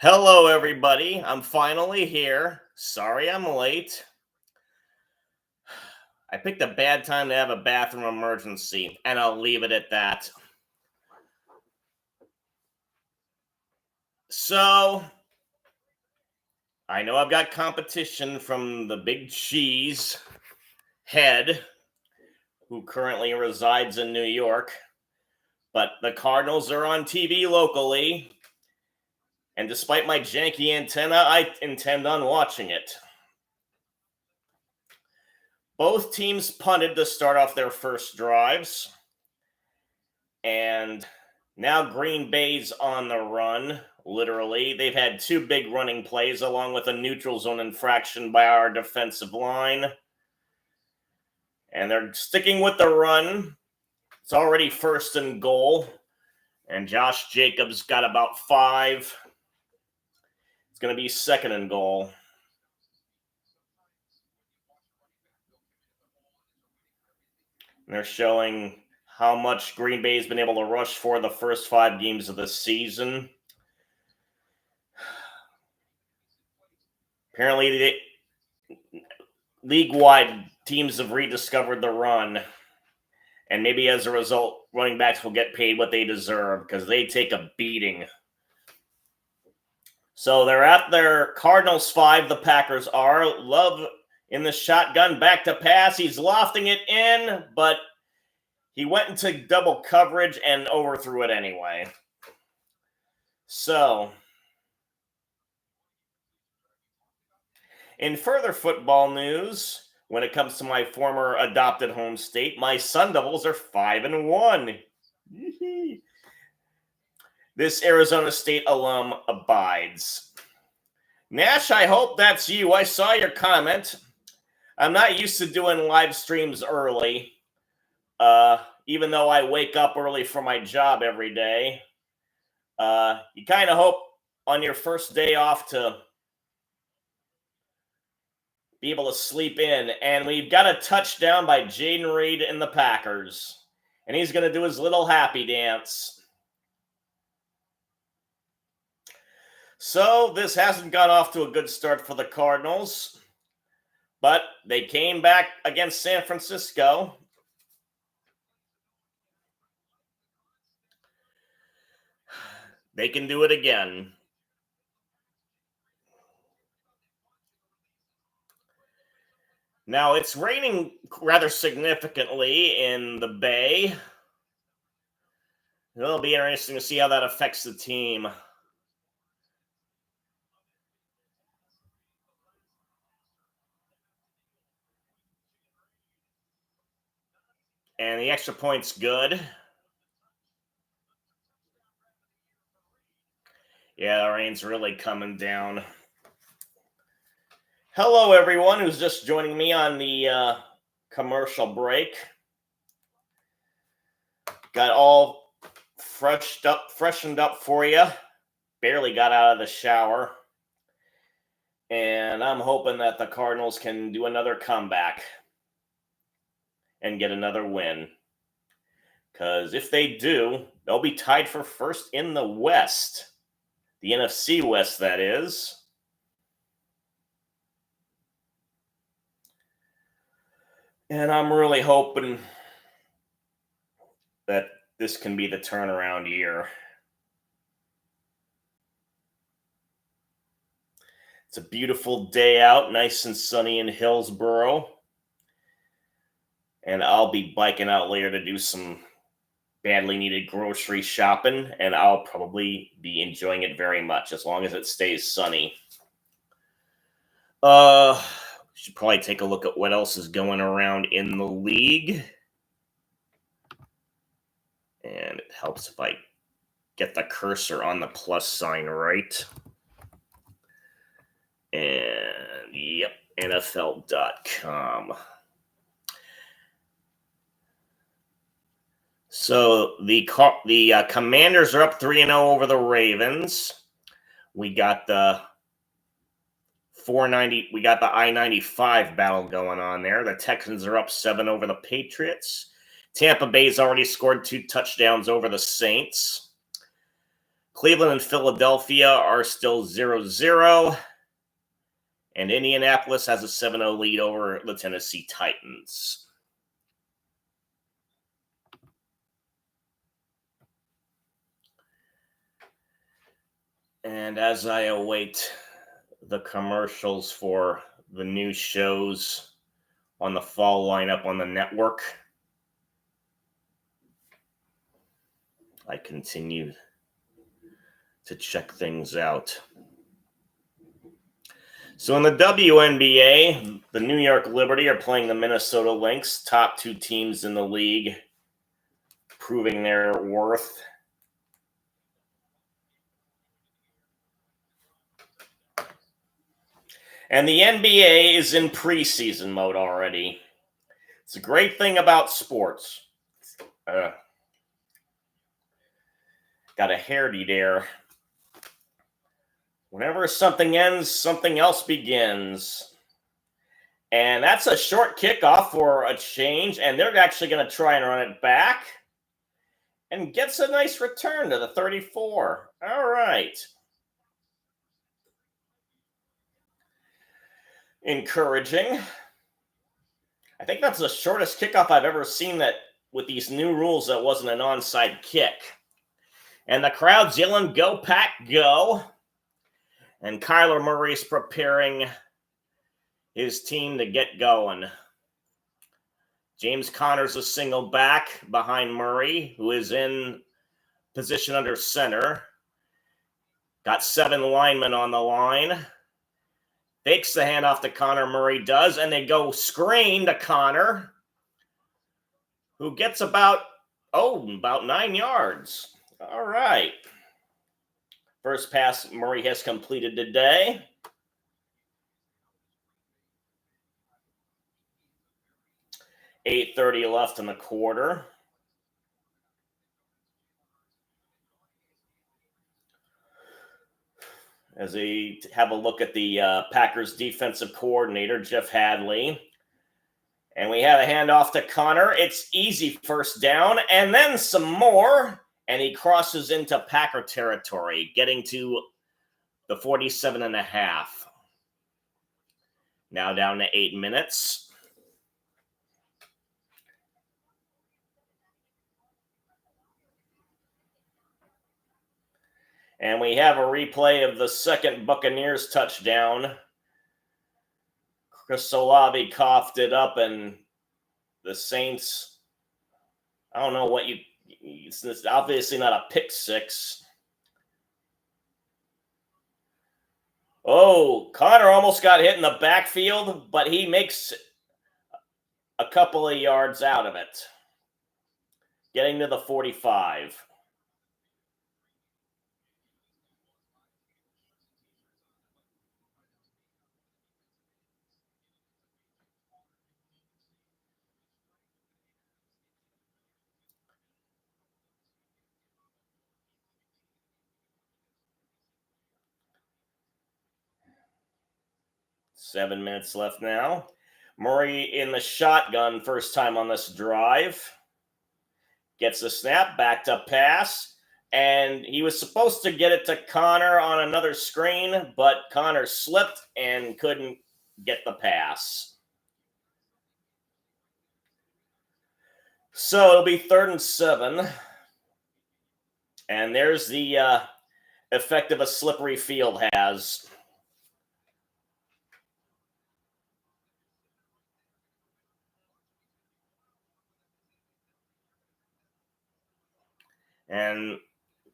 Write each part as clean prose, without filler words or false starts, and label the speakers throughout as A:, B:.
A: Hello, everybody. I'm finally here. Sorry I'm late. I picked a bad time to have a bathroom emergency, and I'll leave it at that. So, I know I've got competition from the big cheese head, who currently resides in New York, but the Cardinals are on TV locally, and despite my janky antenna, I intend on watching it. Both teams punted to start off their first drives. And now Green Bay's on the run, literally. They've had two big running plays along with a neutral zone infraction by our defensive line. And they're sticking with the run. It's already first and goal. And Josh Jacobs got about 5. It's going to be second and goal. And they're showing how much Green Bay's been able to rush for the first 5 games of the season. Apparently, league-wide teams have rediscovered the run, and maybe as a result, running backs will get paid what they deserve because they take a beating. So they're at their Cardinals 5, the Packers are. Love in the shotgun, back to pass. He's lofting it in, but he went into double coverage and overthrew it anyway. So, in further football news, when it comes to my former adopted home state, my Sun Devils are 5-1. This Arizona State alum abides. Nash, I hope that's you. I saw your comment. I'm not used to doing live streams early, even though I wake up early for my job every day. You kind of hope on your first day off to be able to sleep in. And we've got a touchdown by Jaden Reed in the Packers. And he's going to do his little happy dance. So this hasn't got off to a good start for the Cardinals. But they came back against San Francisco. They can do it again. Now, it's raining rather significantly in the Bay. It'll be interesting to see how that affects the team. And the extra point's good. Yeah, the rain's really coming down. Hello, everyone who's just joining me on the commercial break. Got all freshened up for you. Barely got out of the shower. And I'm hoping that the Cardinals can do another comeback and get another win. Because if they do, they'll be tied for first in the West. The NFC West, that is. And I'm really hoping that this can be the turnaround year. It's a beautiful day out, nice and sunny in Hillsboro. And I'll be biking out later to do some badly needed grocery shopping, and I'll probably be enjoying it very much as long as it stays sunny. Should probably take a look at what else is going around in the league. And it helps if I get the cursor on the plus sign right. And yep, NFL.com. So the Commanders are up 3-0 over the Ravens. We got the I-95 battle going on there. The Texans are up 7 over the Patriots. Tampa Bay's already scored 2 touchdowns over the Saints. Cleveland and Philadelphia are still 0-0. And Indianapolis has a 7-0 lead over the Tennessee Titans. And as I await the commercials for the new shows on the fall lineup on the network, I continue to check things out. So in the WNBA, the New York Liberty are playing the Minnesota Lynx, top two teams in the league, proving their worth. And the NBA is in preseason mode already. It's a great thing about sports. Got a hairdy there. Whenever something ends, something else begins. And that's a short kickoff for a change, and they're actually going to try and run it back. And gets a nice return to the 34. All right. Encouraging. I think that's the shortest kickoff I've ever seen that with these new rules that wasn't an onside kick. And the crowd's yelling, "Go Pack, go." And Kyler Murray's preparing his team to get going. James Conner's a single back behind Murray, who is in position under center. Got 7 linemen on the line. Fakes the handoff to Connor, Murray does, and they go screen to Connor, who gets about 9 yards. All right. First pass Murray has completed today. $8:30 left in the quarter. As we have a look at the Packers defensive coordinator, Jeff Hadley. And we have a handoff to Connor. It's easy first down, and then some more. And he crosses into Packer territory, getting to the 47.5. Now down to 8 minutes. And we have a replay of the second Buccaneers touchdown. Chris Olave coughed it up, and the Saints, I don't know what it's obviously not a pick six. Oh, Connor almost got hit in the backfield, but he makes a couple of yards out of it, getting to the 45. Seven minutes left now. Murray in the shotgun first time on this drive. Gets the snap, back to pass, and he was supposed to get it to Connor on another screen, but Connor slipped and couldn't get the pass. So it'll be 3rd and 7. And there's the effect of a slippery field has. And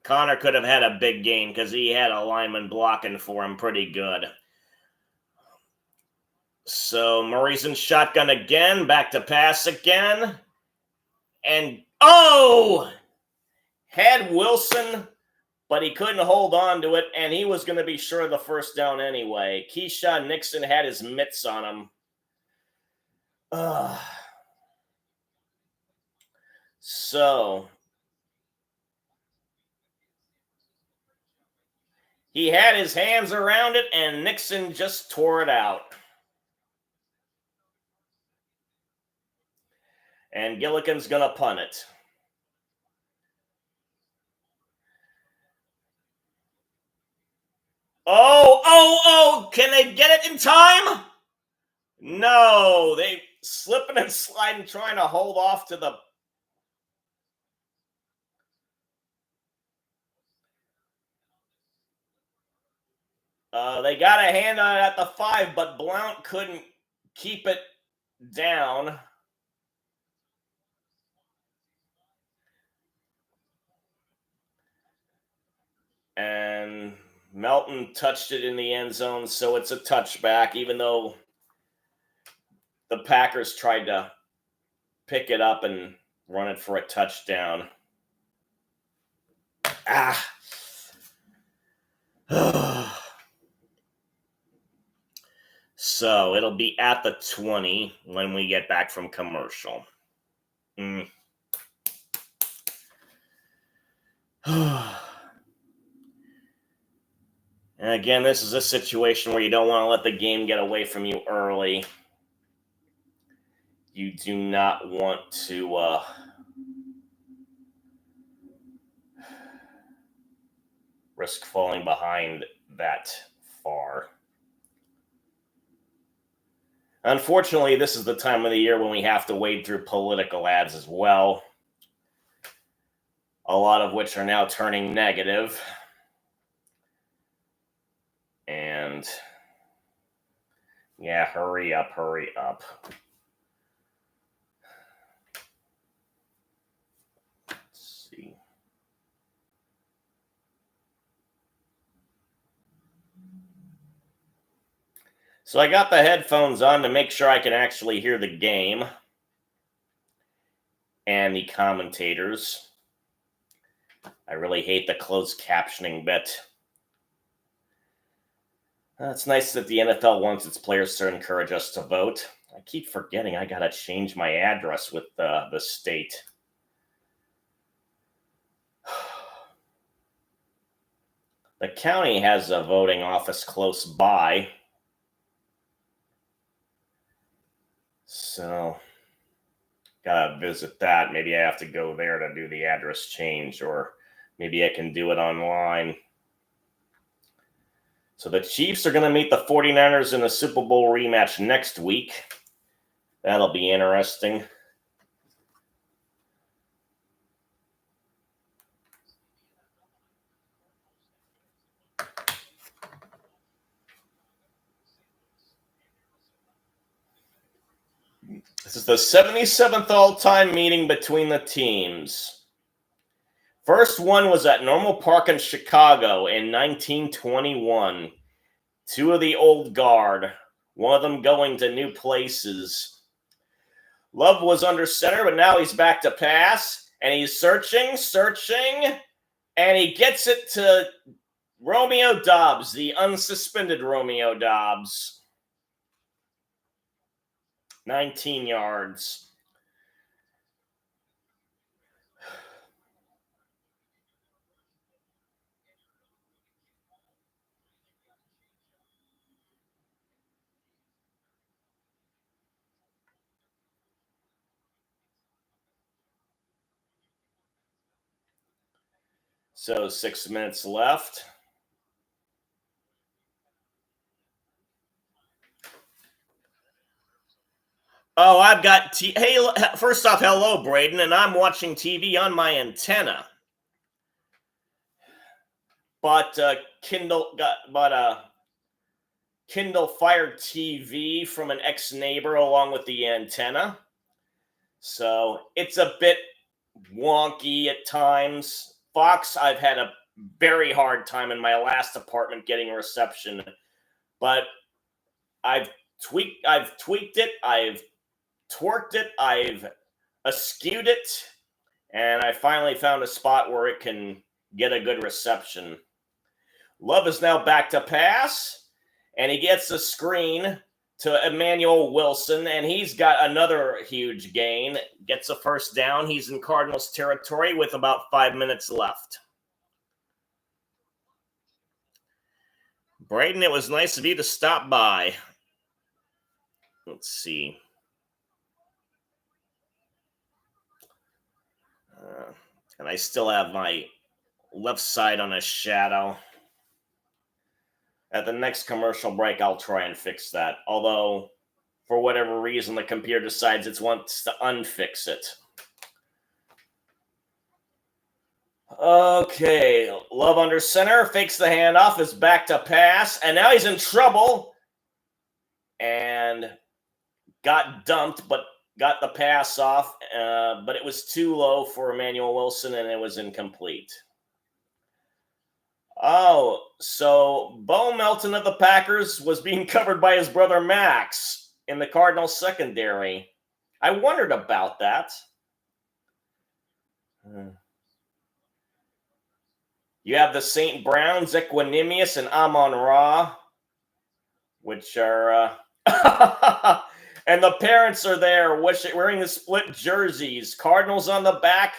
A: Connor could have had a big gain because he had a lineman blocking for him pretty good. So Murray's in shotgun again, back to pass again. And, had Wilson, but he couldn't hold on to it, and he was going to be sure of the first down anyway. Keyshawn Nixon had his mitts on him. So he had his hands around it, and Nixon just tore it out. And Gillikin's going to punt it. Oh! Can they get it in time? No, they slipping and sliding, trying to hold off to the. They got a hand on it at the 5, but Blount couldn't keep it down. And Melton touched it in the end zone, so it's a touchback, even though the Packers tried to pick it up and run it for a touchdown. So it'll be at the 20 when we get back from commercial. And again, this is a situation where you don't want to let the game get away from you early. You do not want to risk falling behind that far. Unfortunately, this is the time of the year when we have to wade through political ads as well, a lot of which are now turning negative. And yeah, hurry up. Let's see. So I got the headphones on to make sure I can actually hear the game and the commentators. I really hate the closed captioning bit. It's nice that the NFL wants its players to encourage us to vote. I keep forgetting I gotta change my address with the state. The county has a voting office close by. So, gotta visit that. Maybe I have to go there to do the address change, or maybe I can do it online. So the Chiefs are going to meet the 49ers in a Super Bowl rematch next week. That'll be interesting. This is the 77th all-time meeting between the teams. First one was at Normal Park in Chicago in 1921. Two of the old guard, one of them going to new places. Love was under center, but now he's back to pass, and he's searching, and he gets it to Romeo Doubs, the unsuspended Romeo Doubs. 19 yards. So 6 minutes left. Oh, I've got hey, first off, hello, Braden, and I'm watching TV on my antenna. But Kindle fired TV from an ex-neighbor along with the antenna. So it's a bit wonky at times. Fox, I've had a very hard time in my last apartment getting reception, but I've tweaked it, I've twerked it, I've askewed it, and I finally found a spot where it can get a good reception. Love is now back to pass, and he gets the screen to Emmanuel Wilson, and he's got another huge gain. Gets a first down. He's in Cardinals territory with about 5 minutes left. Braden, it was nice of you to stop by. Let's see. And I still have my left side on a shadow. At the next commercial break, I'll try and fix that. Although, for whatever reason, the computer decides it wants to unfix it. Okay, Love under center, fakes the handoff, is back to pass, and now he's in trouble. And got dumped, but got the pass off, but it was too low for Emmanuel Wilson, and it was incomplete. Oh, so Bo Melton of the Packers was being covered by his brother Max in the Cardinals secondary. I wondered about that. You have the St. Browns, Equanimous, and Amon-Ra, which are... and the parents are there wearing the split jerseys. Cardinals on the back,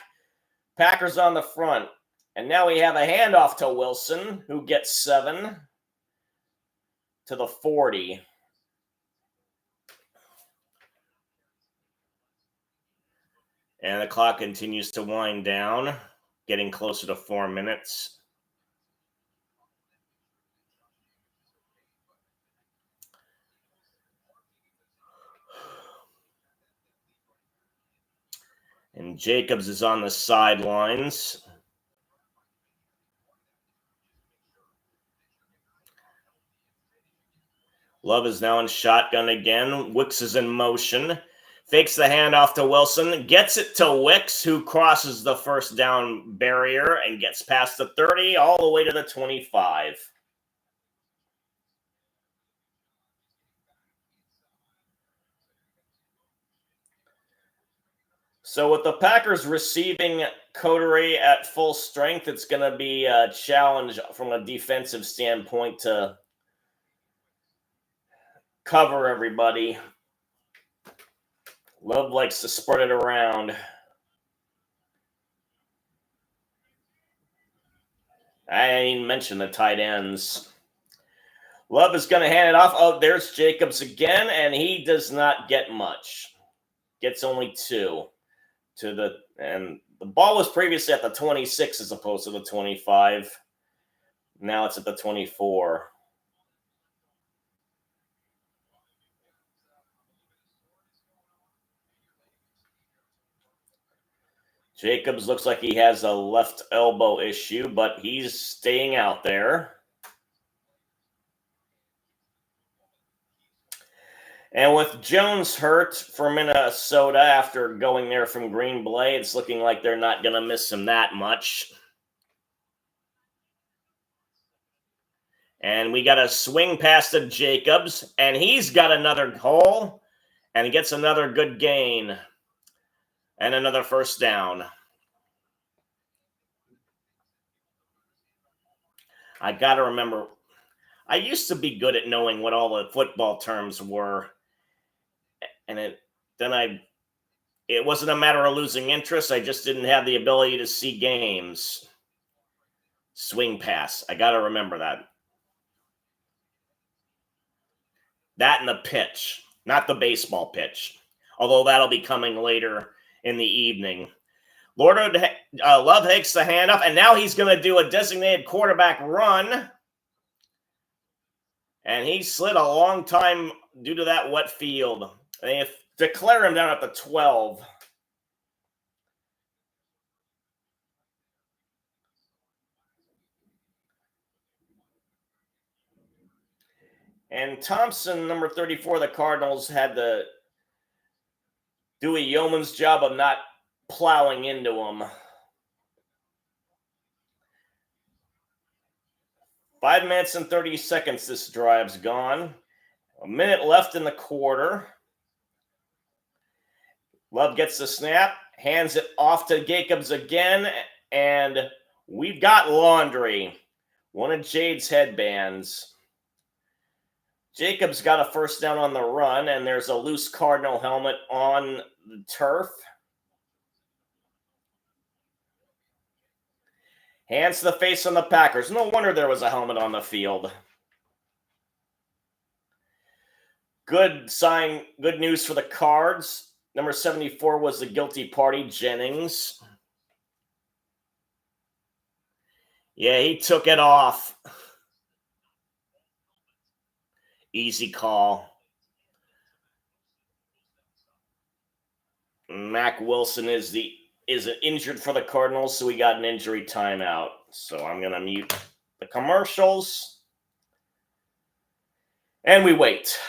A: Packers on the front. And now we have a handoff to Wilson, who gets 7 to the 40. And the clock continues to wind down, getting closer to 4 minutes. And Jacobs is on the sidelines. Love is now in shotgun again. Wicks is in motion. Fakes the handoff to Wilson. Gets it to Wicks, who crosses the first down barrier and gets past the 30 all the way to the 25. So with the Packers receiving Coterie at full strength, it's going to be a challenge from a defensive standpoint to cover everybody. Love likes to spread it around. I didn't mention the tight ends. Love is going to hand it off. Oh, there's Jacobs again, and he does not get much. Gets only 2 and the ball was previously at the 26 as opposed to the 25. Now it's at the 24. Jacobs looks like he has a left elbow issue, but he's staying out there. And with Jones hurt for Minnesota after going there from Green Bay, it's looking like they're not going to miss him that much. And we got a swing pass to Jacobs, and he's got another hole, and he gets another good gain. And another first down. I got to remember, I used to be good at knowing what all the football terms were. And it wasn't a matter of losing interest. I just didn't have the ability to see games. Swing pass. I got to remember that. That and the pitch, not the baseball pitch. Although that'll be coming later in the evening. Love takes the handoff, and now he's going to do a designated quarterback run. And he slid a long time due to that wet field. They declare him down at the 12. And Thompson, number 34, the Cardinals had to do a yeoman's job of not plowing into him. 5 minutes and 30 seconds this drive's gone. A minute left in the quarter. Love gets the snap, hands it off to Jacobs again, and we've got laundry. One of Jade's headbands. Jacobs got a first down on the run, and there's a loose Cardinal helmet on the turf. Hands to the face on the Packers. No wonder there was a helmet on the field. Good sign, good news for the Cards. Number 74 was the guilty party, Jennings. Yeah, he took it off. Easy call. Mac Wilson is injured for the Cardinals, so we got an injury timeout. So I'm going to mute the commercials. And we wait.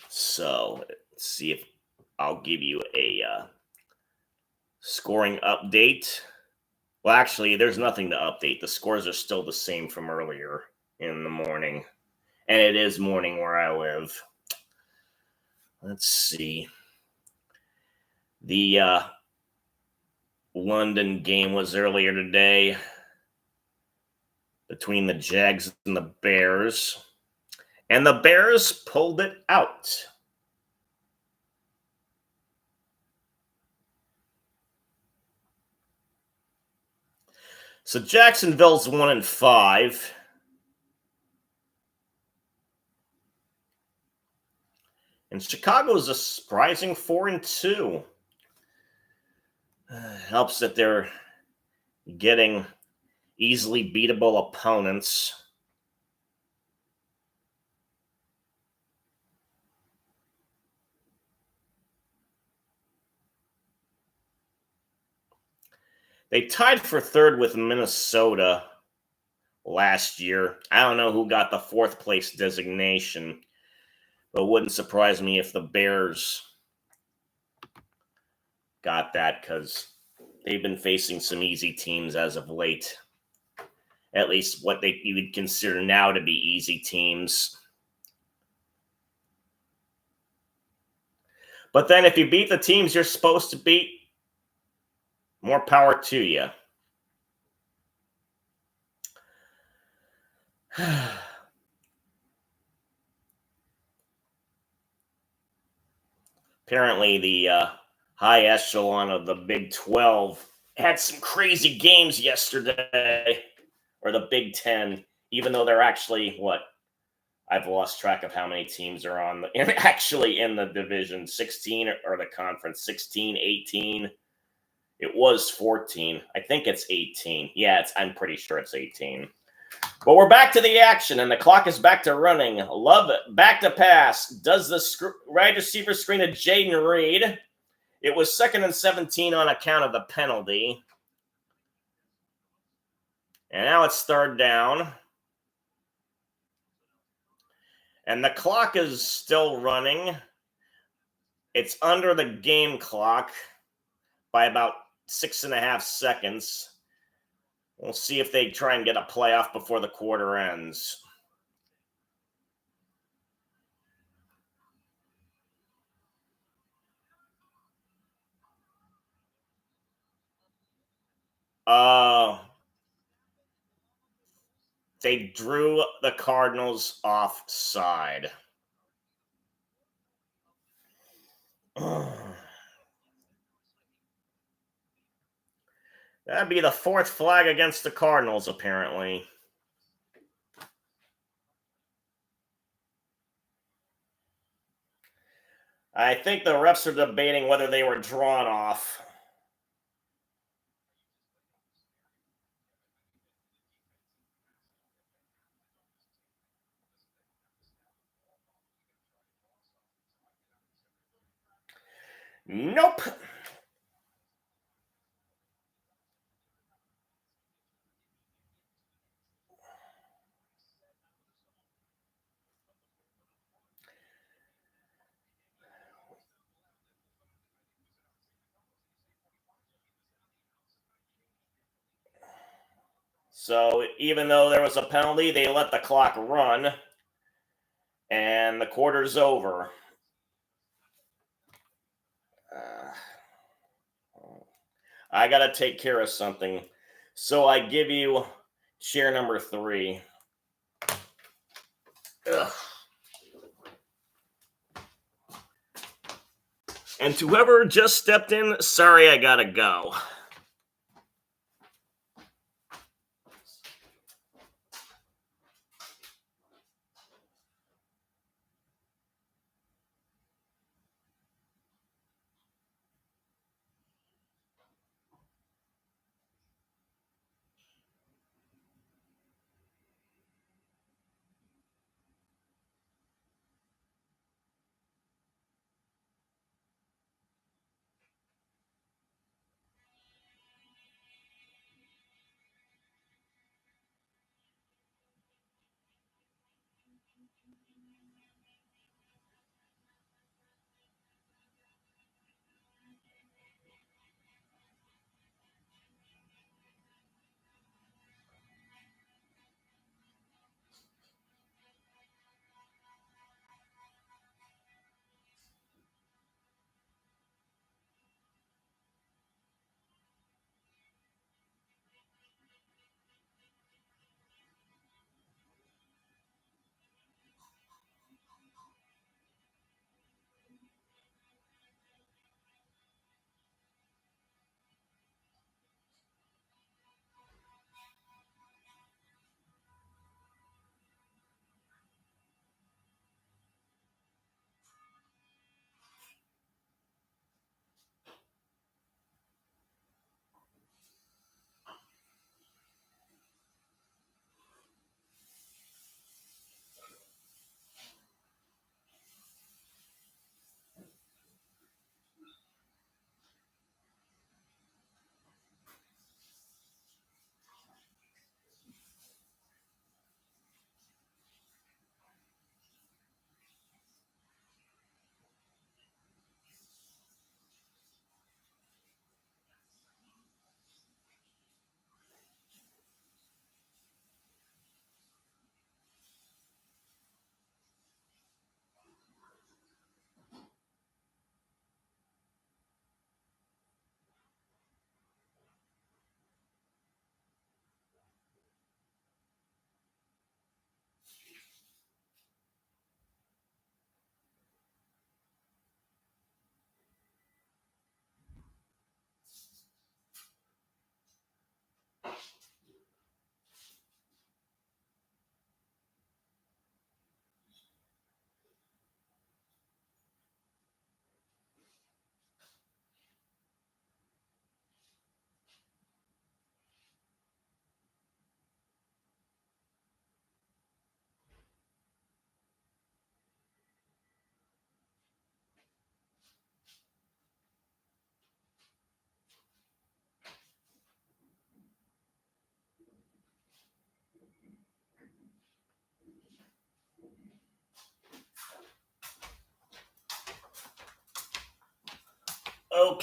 A: So let's see if I'll give you a scoring update. Well, actually, there's nothing to update. The scores are still the same from earlier in the morning. And it is morning where I live. Let's see. The London game was earlier today between the Jags and the Bears. And the Bears pulled it out. So Jacksonville's 1-5. And Chicago's a surprising 4-2. Helps that they're getting easily beatable opponents. They tied for third with Minnesota last year. I don't know who got the fourth place designation, but it wouldn't surprise me if the Bears got that because they've been facing some easy teams as of late. At least what you would consider now to be easy teams. But then if you beat the teams you're supposed to beat, more power to you. Apparently, the high echelon of the Big 12 had some crazy games yesterday, or the Big 10, even though they're actually, I've lost track of how many teams are actually in the division. 16 or the conference, 16, 18. It was 14. I think it's 18. Yeah, I'm pretty sure it's 18. But we're back to the action, and the clock is back to running. Love it. Back to pass. Does the wide receiver screen to Jaden Reed? It was 2nd and 17 on account of the penalty. And now it's 3rd down. And the clock is still running. It's under the game clock by about 6.5 seconds. We'll see if they try and get a playoff before the quarter ends. They drew the Cardinals offside. That'd be the 4th flag against the Cardinals, apparently. I think the refs are debating whether they were drawn off. Nope. So even though there was a penalty, they let the clock run, and the quarter's over. I got to take care of something. So I give you chair number 3. Ugh. And to whoever just stepped in, sorry, I got to go.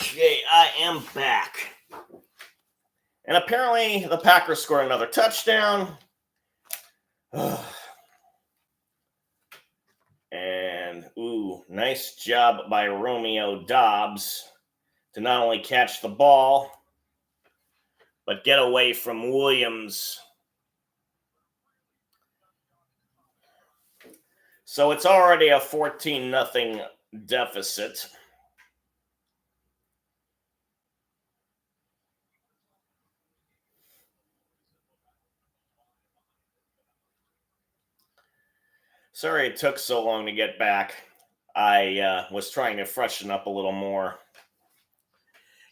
A: Okay, I am back. And apparently the Packers scored another touchdown. And, nice job by Romeo Doubs to not only catch the ball, but get away from Williams. So it's already a 14-0 deficit. Sorry it took so long to get back. I was trying to freshen up a little more.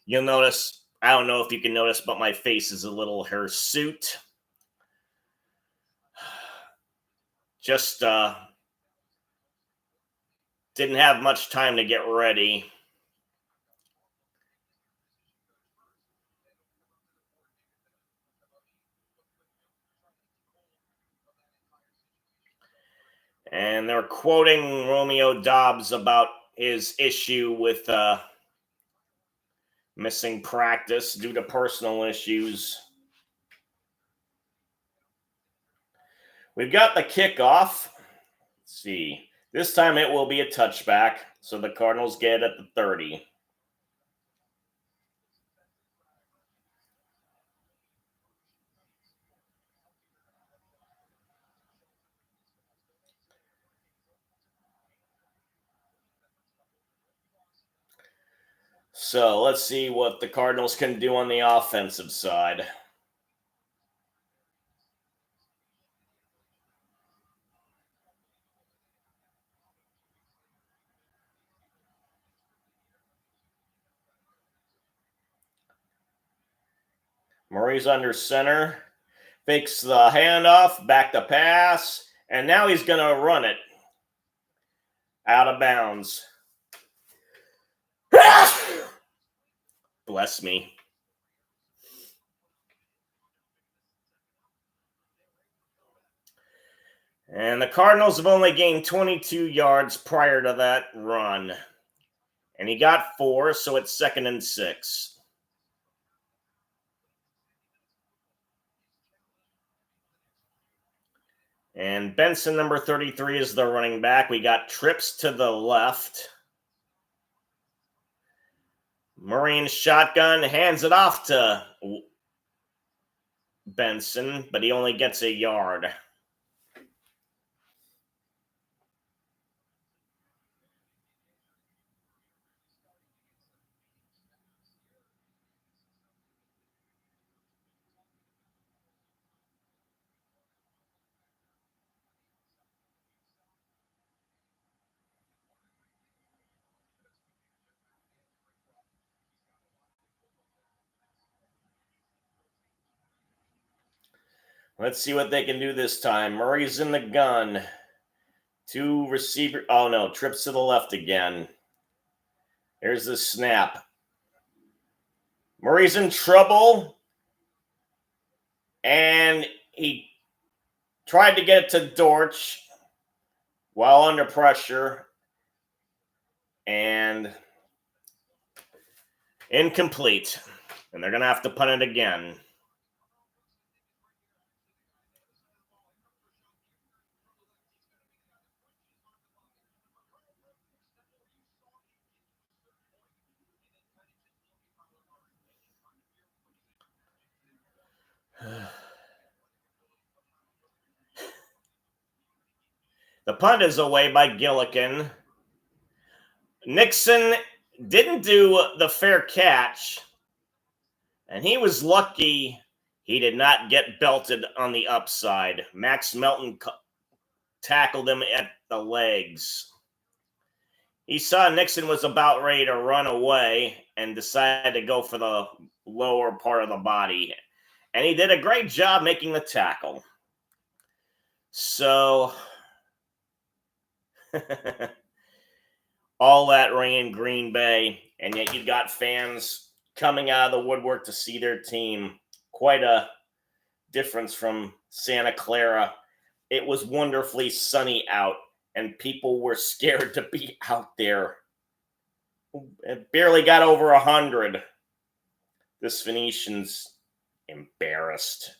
A: You'll notice, I don't know if you can notice, but my face is a little hirsute. Just didn't have much time to get ready. And they're quoting Romeo Doubs about his issue with missing practice due to personal issues. We've got the kickoff. Let's see. This time it will be a touchback, so the Cardinals get it at the 30. So let's see what the Cardinals can do on the offensive side. Murray's under center, fakes the handoff, back to pass, and now he's going to run it out of bounds. Bless me. And the Cardinals have only gained 22 yards prior to that run. And he got 4, so it's 2nd and 6. And Benson, number 33, is the running back. We got trips to the left. Murray in shotgun, hands it off to Benson, but he only gets a yard. Let's see what they can do this time. Murray's in the gun. 2 receiver. Oh, no. Trips to the left again. There's the snap. Murray's in trouble. And he tried to get it to Dortch while under pressure. And incomplete. And they're going to have to punt it again. The punt is away by Gillikin. Nixon didn't do the fair catch, and he was lucky he did not get belted on the upside. Max Melton tackled him at the legs. He saw Nixon was about ready to run away and decided to go for the lower part of the body. And he did a great job making the tackle. So, all that rain in Green Bay, and yet you got fans coming out of the woodwork to see their team. Quite a difference from Santa Clara. It was wonderfully sunny out, and people were scared to be out there. It barely got over 100. This Venetian's embarrassed.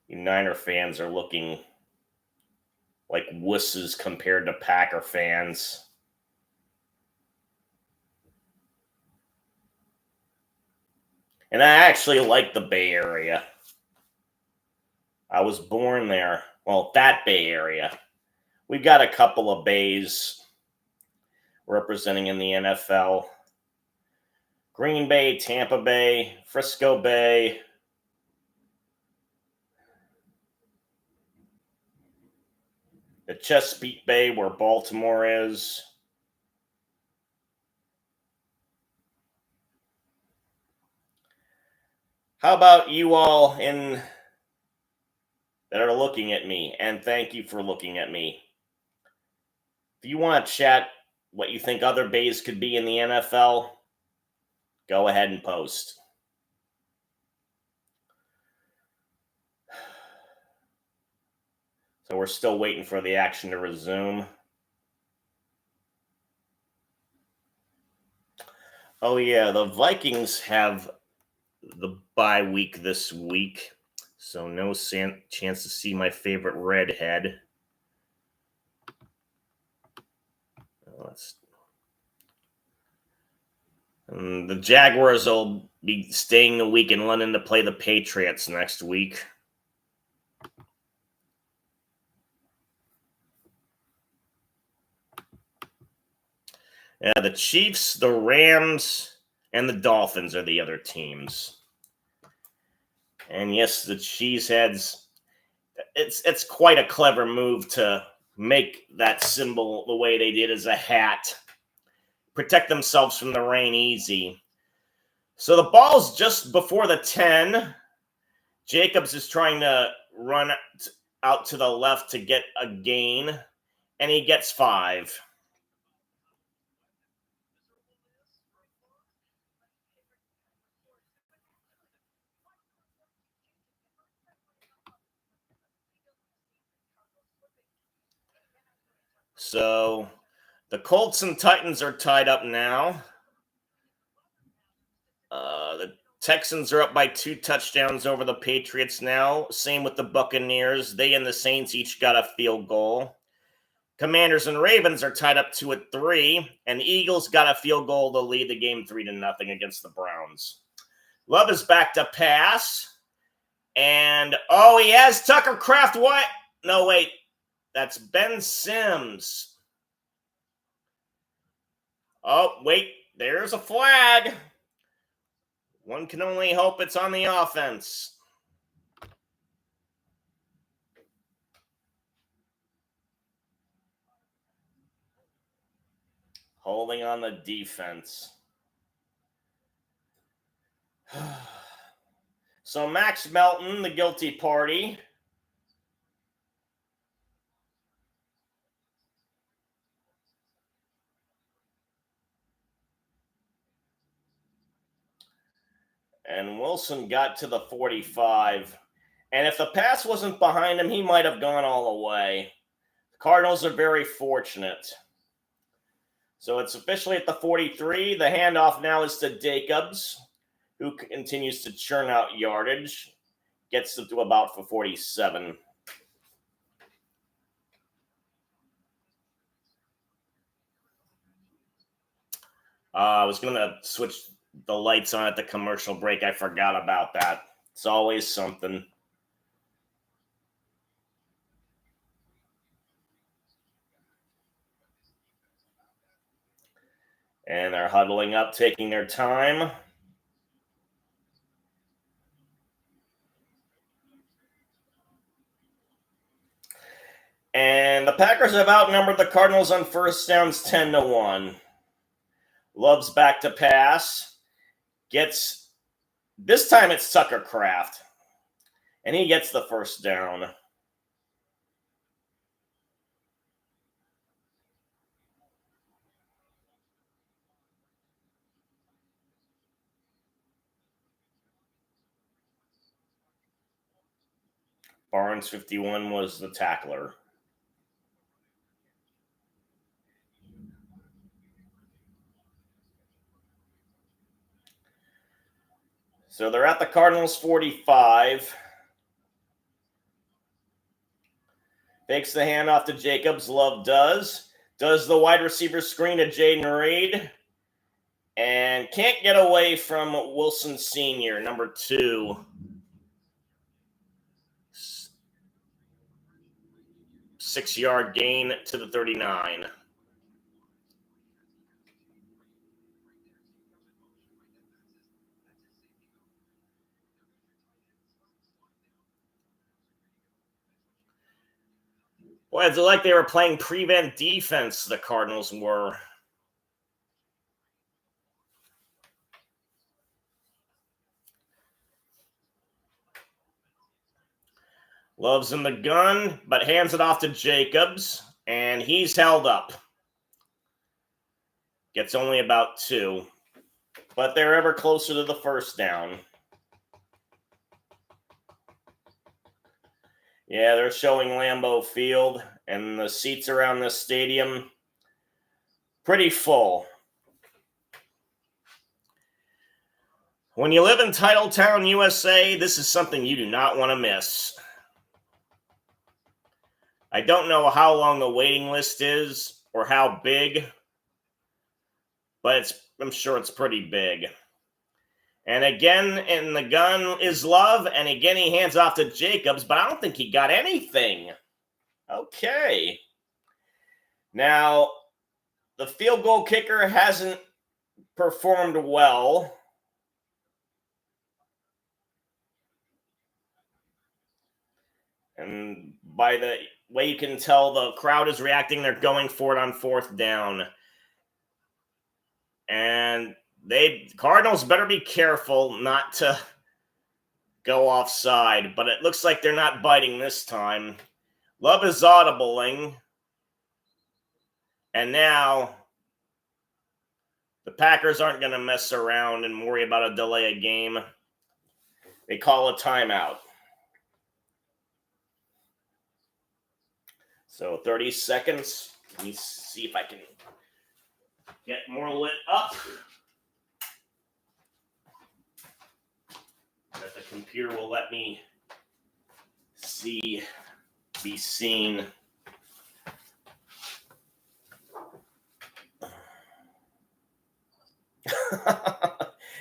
A: You Niner fans are looking like wusses compared to Packer fans. And I actually like the Bay Area. I was born there. Well, that Bay Area. We've got a couple of bays representing in the NFL. Green Bay, Tampa Bay, Frisco Bay. The Chesapeake Bay, where Baltimore is. How about you all that are looking at me? And thank you for looking at me. If you want to chat what you think other bays could be in the NFL, go ahead and post. So we're still waiting for the action to resume. Oh yeah, the Vikings have the bye week this week, so no chance to see my favorite redhead. The Jaguars will be staying the week in London to play the Patriots next week. Yeah, the Chiefs, the Rams, and the Dolphins are the other teams. And yes, the Cheeseheads, it's quite a clever move to make that symbol the way they did as a hat. Protect themselves from the rain easy. So the ball's just before the 10. Jacobs is trying to run out to the left to get a gain, and he gets 5. So the Colts and Titans are tied up now. The Texans are up by 2 touchdowns over the Patriots now. Same with the Buccaneers. They and the Saints each got a field goal. Commanders and Ravens are tied up 2 at 3, and the Eagles got a field goal to lead the game 3-0 against the Browns. Love is back to pass, and he has Tucker Kraft. What? No, wait, that's Ben Sims. Oh, wait, there's a flag. One can only hope it's on the offense. Holding on the defense. So Max Melton, the guilty party. And Wilson got to the 45. And if the pass wasn't behind him, he might have gone all the way. The Cardinals are very fortunate. So it's officially at the 43. The handoff now is to Jacobs, who continues to churn out yardage. Gets to about for 47. I was going to switch the lights on at the commercial break. I forgot about that. It's always something. And they're huddling up, taking their time. And the Packers have outnumbered the Cardinals on first downs 10-1. Love's back to pass. This time it's Tucker Kraft. And he gets the first down. Barnes 51 was the tackler. So they're at the Cardinals 45. Fakes the handoff to Jacobs. Love does. Does the wide receiver screen to Jaden Reed. And can't get away from Wilson Sr., number 2. 6-yard gain to the 39. Boy, it's like they were playing prevent defense, the Cardinals were. Love's in the gun, but hands it off to Jacobs, and he's held up. Gets only about 2, but they're ever closer to the first down. Yeah, they're showing Lambeau Field, and the seats around the stadium pretty full. When you live in Titletown, USA, this is something you do not want to miss. I don't know how long the waiting list is or how big, but I'm sure it's pretty big. And again, in the gun is Love, and again he hands off to Jacobs, but I don't think he got anything. Okay. Now, the field goal kicker hasn't performed well. And by the way you can tell the crowd is reacting, they're going for it on 4th down. And Cardinals better be careful not to go offside, but it looks like they're not biting this time. Love is audibling. And now the Packers aren't going to mess around and worry about a delay of game. They call a timeout. So 30 seconds. Let me see if I can get more lit up. That the computer will let me be seen.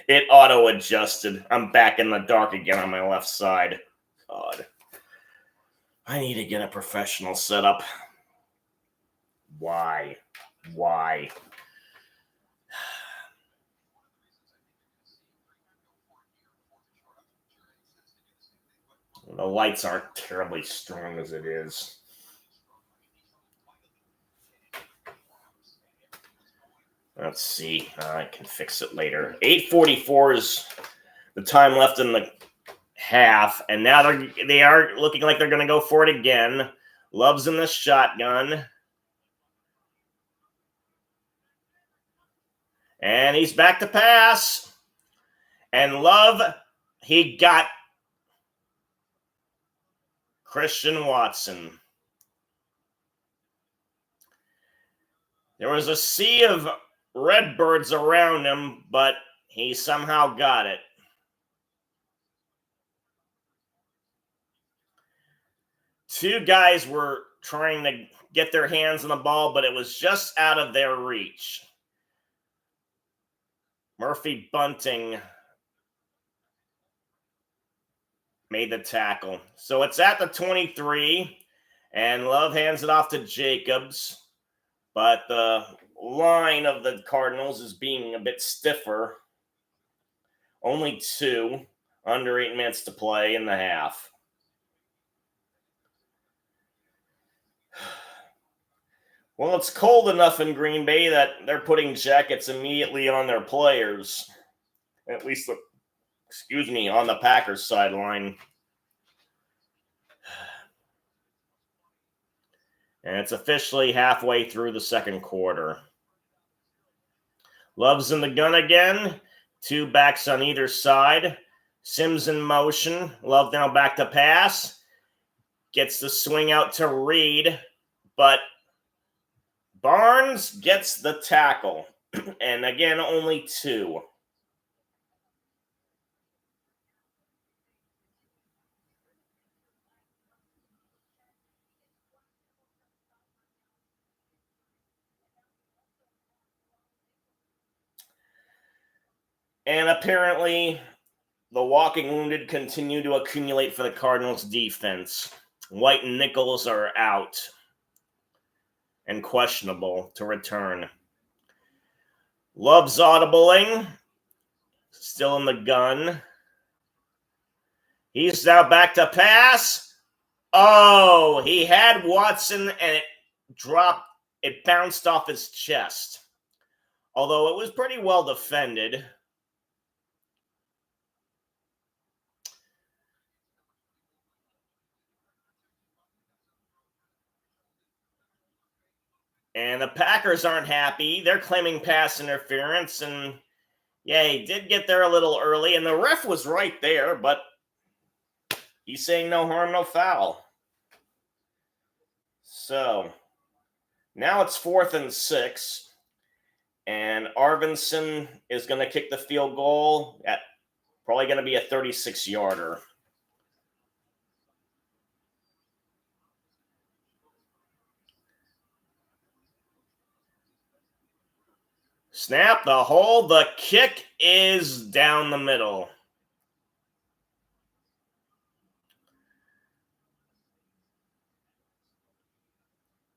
A: It auto-adjusted. I'm back in the dark again on my left side. God. I need to get a professional setup. Why? The lights aren't terribly strong as it is. Let's see. I can fix it later. 8:44 is the time left in the half, and now they are looking like they're going to go for it again. Love's in the shotgun. And he's back to pass. And Love, he got Christian Watson. There was a sea of Redbirds around him, but he somehow got it. Two guys were trying to get their hands on the ball, but it was just out of their reach. Murphy Bunting made the tackle. So it's at the 23, and Love hands it off to Jacobs. But the line of the Cardinals is being a bit stiffer. Only 2, under 8 minutes to play in the half. Well, it's cold enough in Green Bay that they're putting jackets immediately on their players. At least, on the Packers sideline. And it's officially halfway through the second quarter. Love's in the gun again. 2 backs on either side. Sims in motion. Love now back to pass. Gets the swing out to Reed. But Barnes gets the tackle. And again, only 2. And apparently, the walking wounded continue to accumulate for the Cardinals defense. White and Nichols are out and questionable to return. Love's audibling, still in the gun. He's now back to pass. Oh, he had Watson and it dropped. It bounced off his chest. Although it was pretty well defended. And the Packers aren't happy. They're claiming pass interference. And yeah, he did get there a little early. And the ref was right there, but he's saying no harm, no foul. So now it's 4th and 6. And Arvidsson is going to kick the field goal at probably going to be a 36-yarder. Snap, the hole, the kick is down the middle.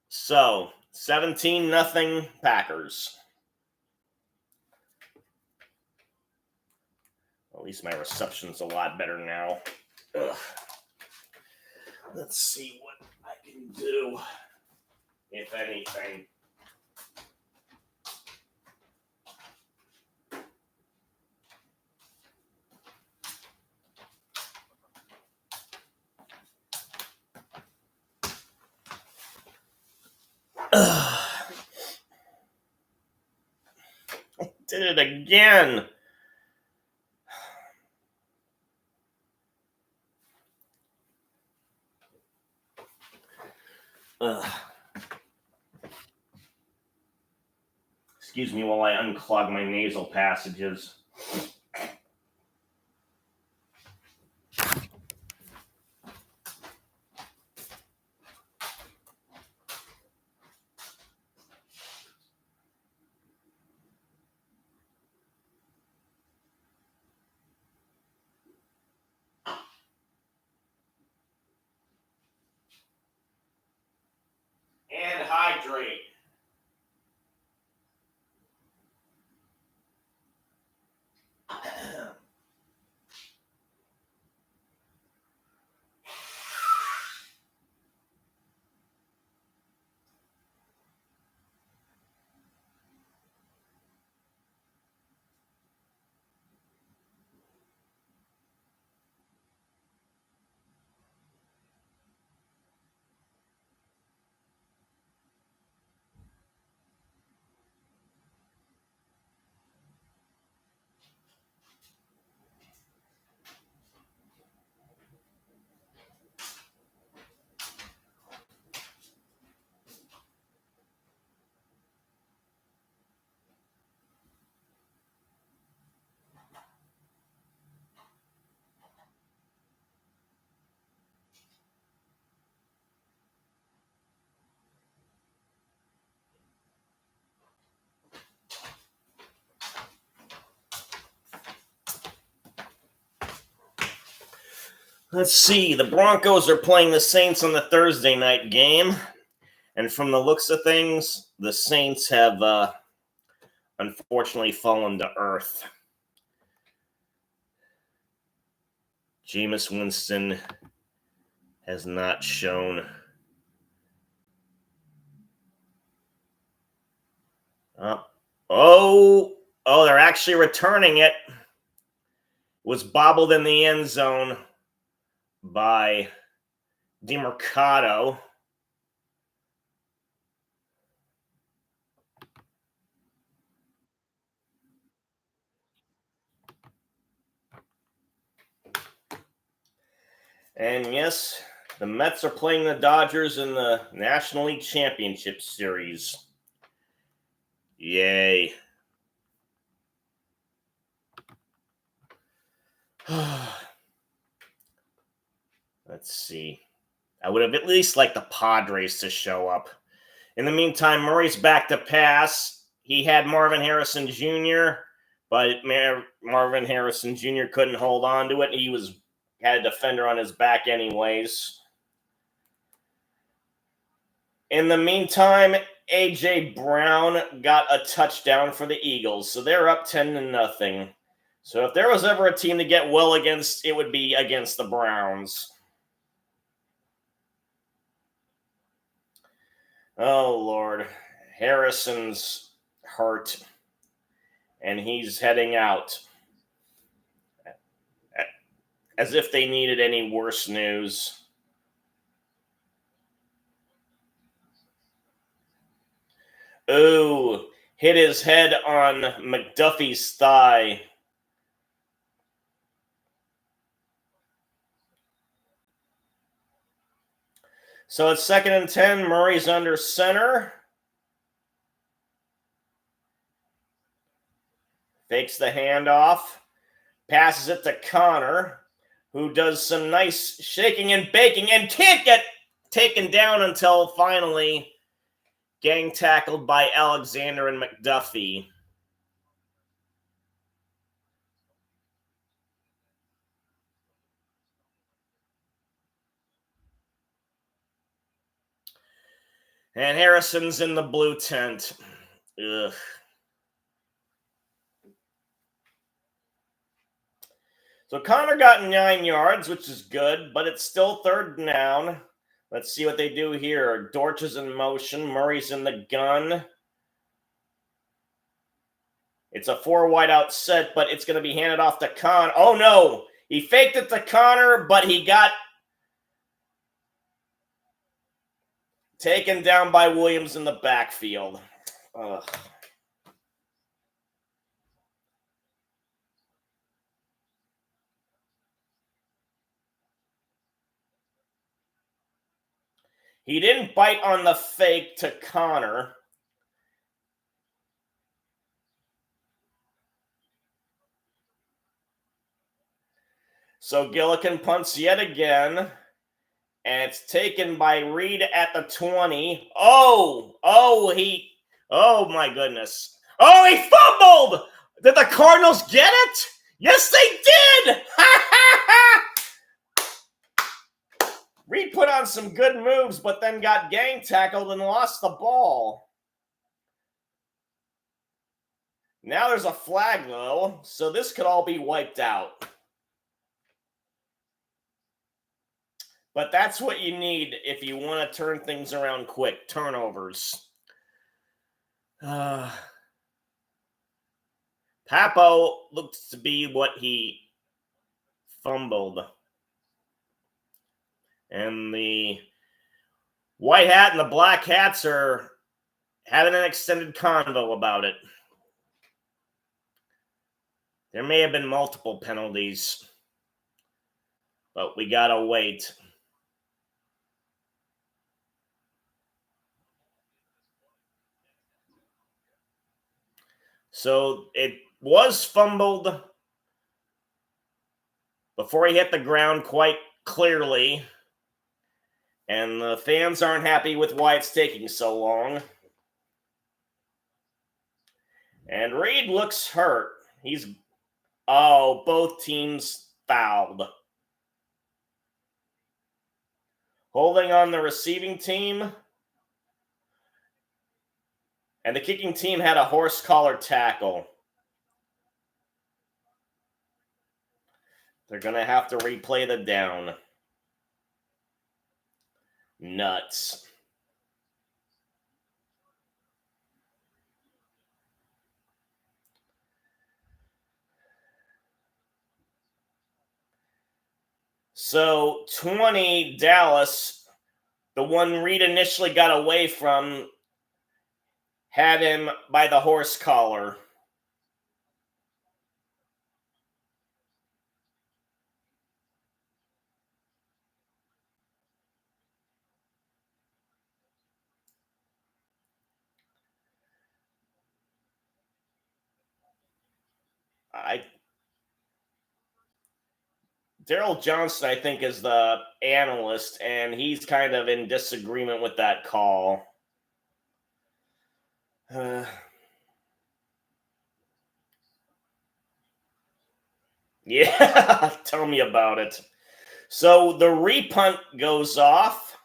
A: So, 17-0 Packers. At least my reception's a lot better now. Ugh. Let's see what I can do, if anything. Did it again. Excuse me while I unclog my nasal passages. And hydrate. Let's see. The Broncos are playing the Saints on the Thursday night game. And from the looks of things, the Saints have unfortunately fallen to earth. Jameis Winston has not shown. They're actually returning it. It was bobbled in the end zone by DeMercado. And yes, the Mets are playing the Dodgers in the National League Championship Series. Yay. Let's see. I would have at least liked the Padres to show up. In the meantime, Murray's back to pass. He had Marvin Harrison Jr., But Marvin Harrison Jr. couldn't hold on to it. He had a defender on his back anyways. In the meantime, A.J. Brown got a touchdown for the Eagles, so they're up 10-0. So if there was ever a team to get well against, it would be against the Browns. Oh, Lord. Harrison's hurt, and he's heading out. As if they needed any worse news. Ooh, hit his head on McDuffie's thigh. So it's 2nd and 10. Murray's under center. Fakes the handoff. Passes it to Connor, who does some nice shaking and baking and can't get taken down until finally gang tackled by Alexander and McDuffie. And Harrison's in the blue tent. Ugh. So Connor got 9 yards, which is good, but it's still 3rd down. Let's see what they do here. Dortch is in motion. Murray's in the gun. It's a 4 wideout set, but it's going to be handed off to Connor. Oh, no. He faked it to Connor, but he got taken down by Williams in the backfield. Ugh. He didn't bite on the fake to Connor. So Gillikin punts yet again, and it's taken by Reed at the 20. Oh my goodness. Oh, he fumbled! Did the Cardinals get it? Yes, they did! Reed put on some good moves, but then got gang tackled and lost the ball. Now there's a flag, though, so this could all be wiped out. But that's what you need if you want to turn things around quick. Turnovers. Papo looks to be what he fumbled. And the white hat and the black hats are having an extended convo about it. There may have been multiple penalties, but we gotta wait. So it was fumbled before he hit the ground quite clearly. And the fans aren't happy with why it's taking so long. And Reed looks hurt. Both teams fouled. Holding on the receiving team. And the kicking team had a horse collar tackle. They're going to have to replay the down. Nuts. So 20 Dallas, the one Reed initially got away from, had him by the horse collar. Daryl Johnson, I think, is the analyst, and he's kind of in disagreement with that call. Yeah, tell me about it. So the repunt goes off,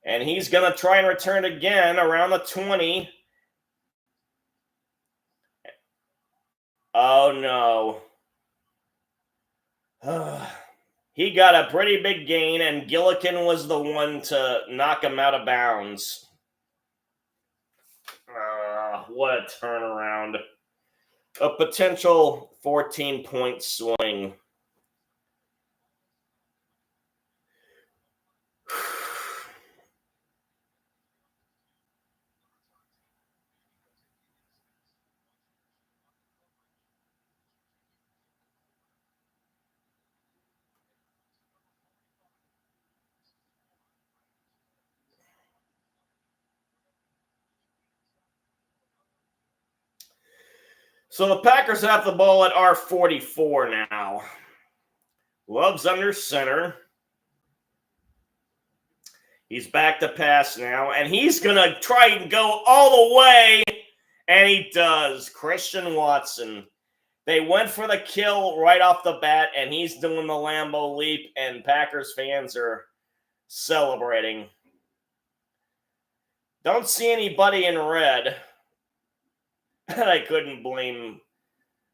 A: and he's going to try and return again around the 20. Oh no. He got a pretty big gain, and Gillikin was the one to knock him out of bounds. What a turnaround. A potential 14-point swing. So the Packers have the ball at R44 now. Love's under center. He's back to pass now, and he's going to try and go all the way, and he does. Christian Watson. They went for the kill right off the bat, and he's doing the Lambeau leap, and Packers fans are celebrating. Don't see anybody in red. And I couldn't blame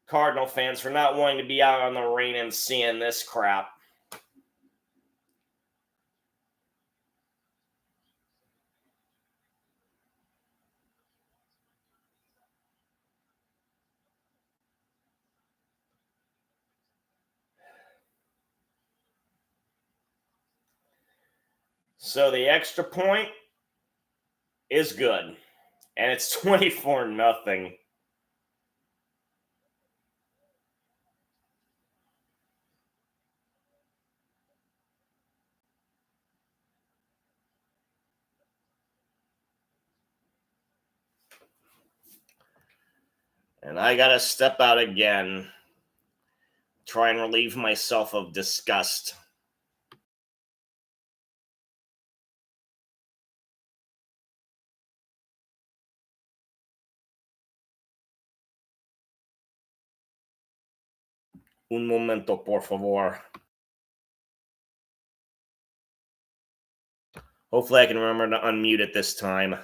A: Cardinal fans for not wanting to be out on the rain and seeing this crap. So the extra point is good. And it's 24-0. And I got to step out again. Try and relieve myself of disgust. Un momento, por favor. Hopefully I can remember to unmute it this time.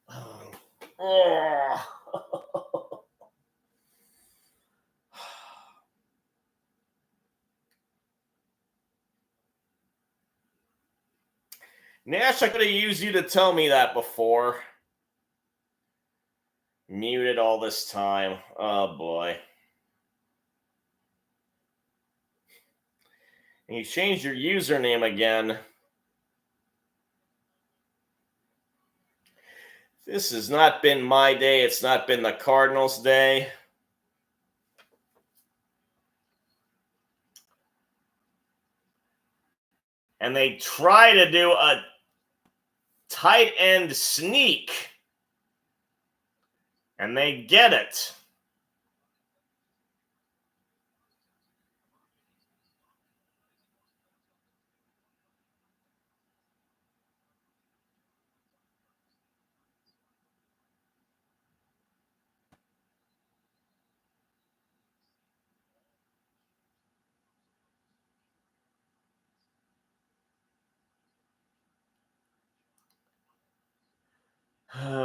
A: Oh. Nash, I could have used you to tell me that before. Muted all this time. Oh boy. And you changed your username again. This has not been my day. It's not been the Cardinals' day. And they try to do a tight end sneak. And they get it.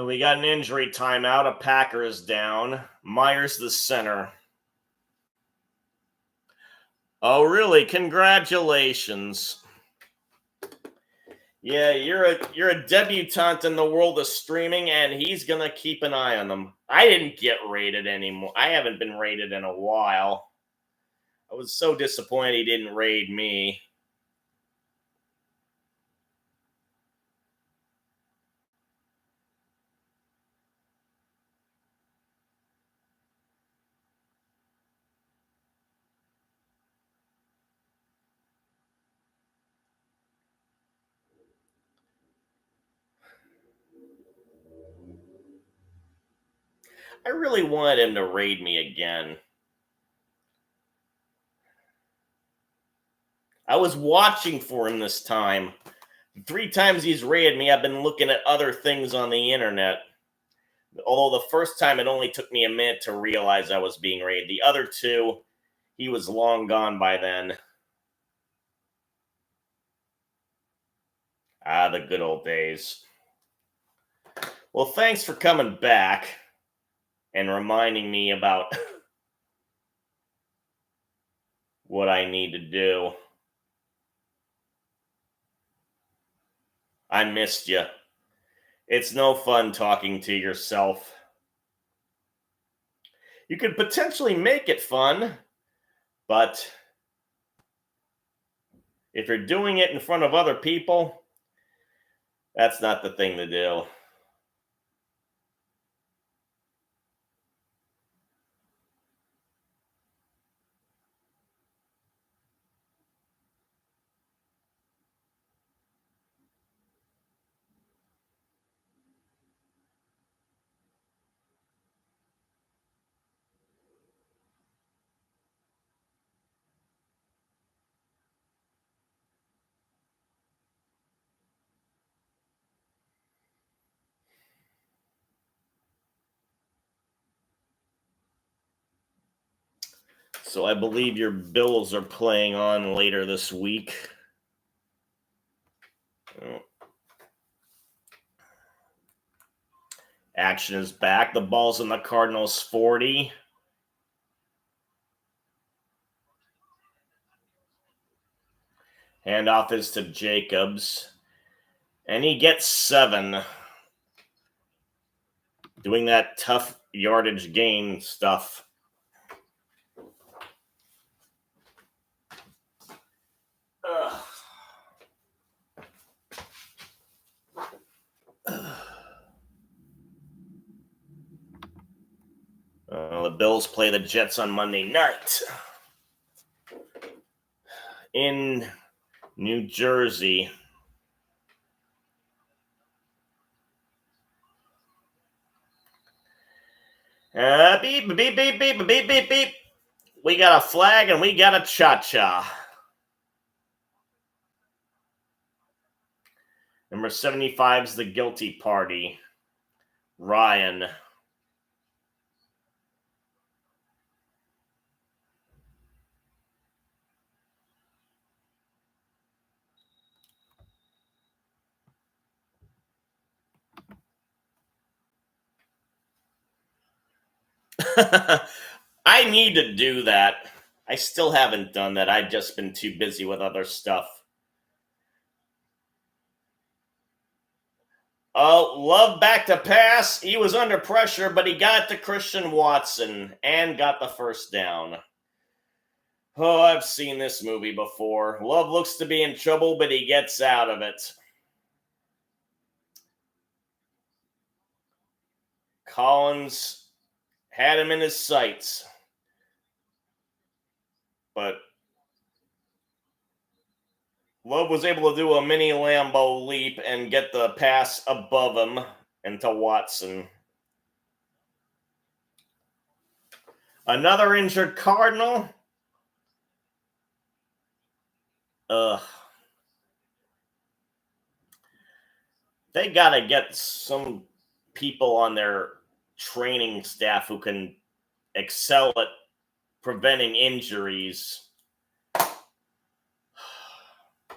A: We got an injury timeout. A Packer is down. Myers the center. Oh, really? Congratulations. Yeah, you're a debutante in the world of streaming, and he's gonna keep an eye on them. I didn't get rated anymore. I haven't been rated in a while. I was so disappointed he didn't raid me. I really wanted him to raid me again. I was watching for him this time. 3 times he's raided me, I've been looking at other things on the internet. Although the first time it only took me a minute to realize I was being raided. The other two, he was long gone by then. Ah, the good old days. Well, thanks for coming back and reminding me about what I need to do. I missed you. It's no fun talking to yourself. You could potentially make it fun, but if you're doing it in front of other people, that's not the thing to do. So I believe your Bills are playing on later this week. Action is back. The ball's in the Cardinals 40. Handoff is to Jacobs. And he gets 7. Doing that tough yardage gain stuff. The Bills play the Jets on Monday night in New Jersey. Beep, beep, beep, beep, beep, beep, beep. We got a flag and we got a cha-cha. Number 75 is the guilty party. Ryan. I need to do that. I still haven't done that. I've just been too busy with other stuff. Oh, Love back to pass. He was under pressure, but he got to Christian Watson and got the first down. Oh, I've seen this movie before. Love looks to be in trouble, but he gets out of it. Collins had him in his sights, but Love was able to do a mini Lambo leap and get the pass above him into Watson. Another injured Cardinal. Ugh. They got to get some people on their training staff who can excel at preventing injuries.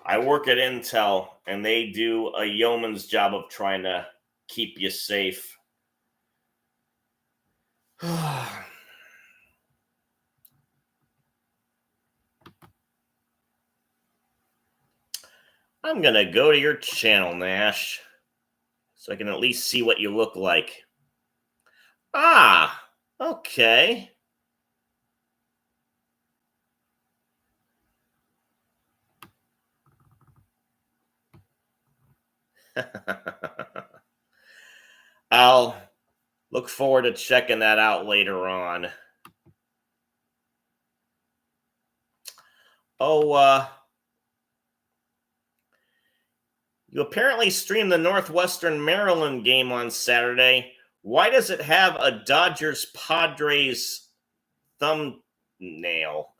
A: I work at Intel, and they do a yeoman's job of trying to keep you safe. I'm going to go to your channel, Nash, so I can at least see what you look like. Ah, okay. I'll look forward to checking that out later on. Oh, you apparently streamed the Northwestern Maryland game on Saturday. Why does it have a Dodgers Padres thumbnail?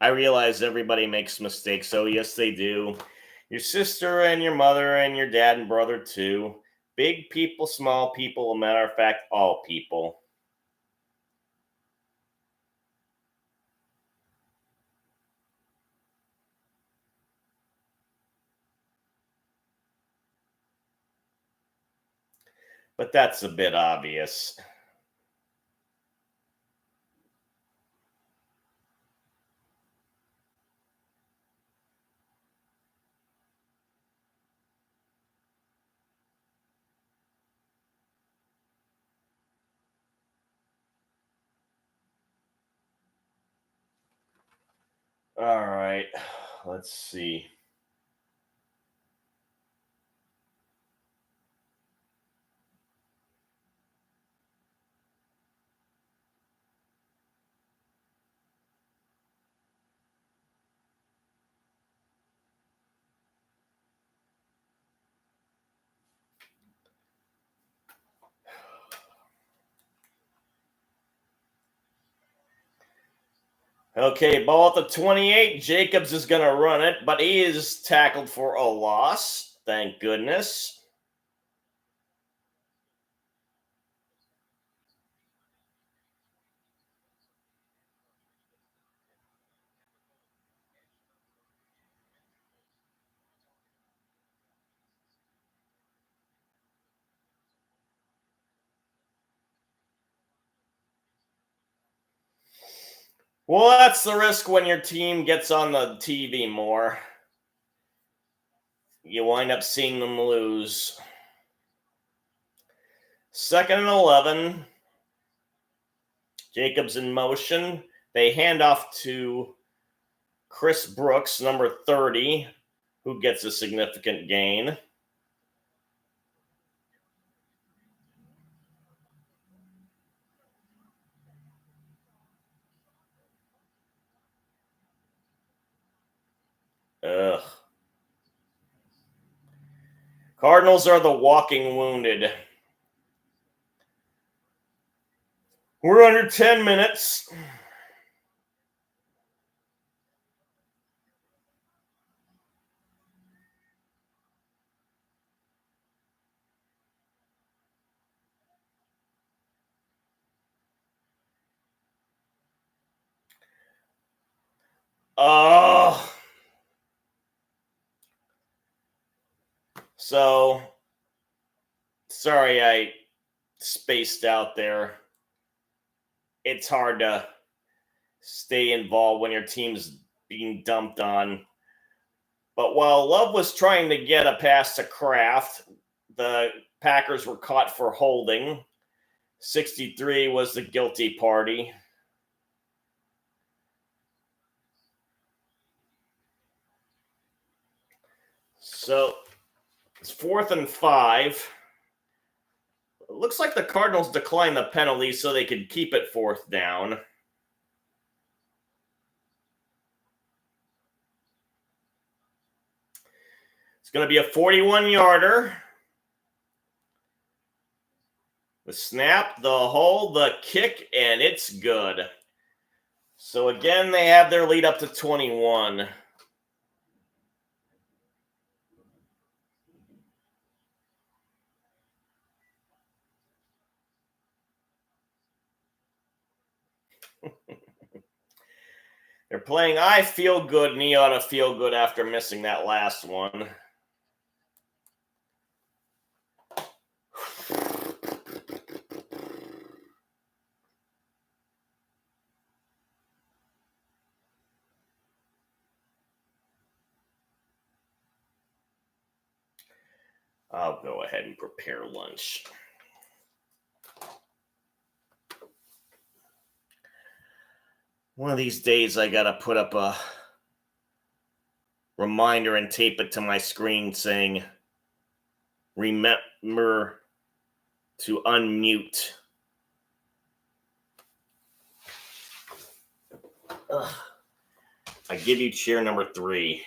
A: I realize everybody makes mistakes, so yes, they do. Your sister and your mother and your dad and brother, too. Big people, small people, a matter of fact, all people. But that's a bit obvious. All right, let's see. Okay, ball at the 28. Jacobs is going to run it, but he is tackled for a loss. Thank goodness. Well, that's the risk when your team gets on the TV more. You wind up seeing them lose. 2nd and 11. Jacobs in motion. They hand off to Chris Brooks, number 30, who gets a significant gain. Ugh. Cardinals are the walking wounded. We're under 10 minutes. Oh. So, sorry I spaced out there. It's hard to stay involved when your team's being dumped on. But while Love was trying to get a pass to Kraft, the Packers were caught for holding. 63 was the guilty party. So it's 4th and 5. It looks like the Cardinals declined the penalty so they could keep it 4th down. It's going to be a 41-yarder. The snap, the hold, the kick, and it's good. So again, they have their lead up to 21. They're playing I Feel Good, and he ought to feel good after missing that last one. I'll go ahead and prepare lunch. One of these days, I gotta put up a reminder and tape it to my screen saying, remember to unmute. Ugh. I give you chair number 3.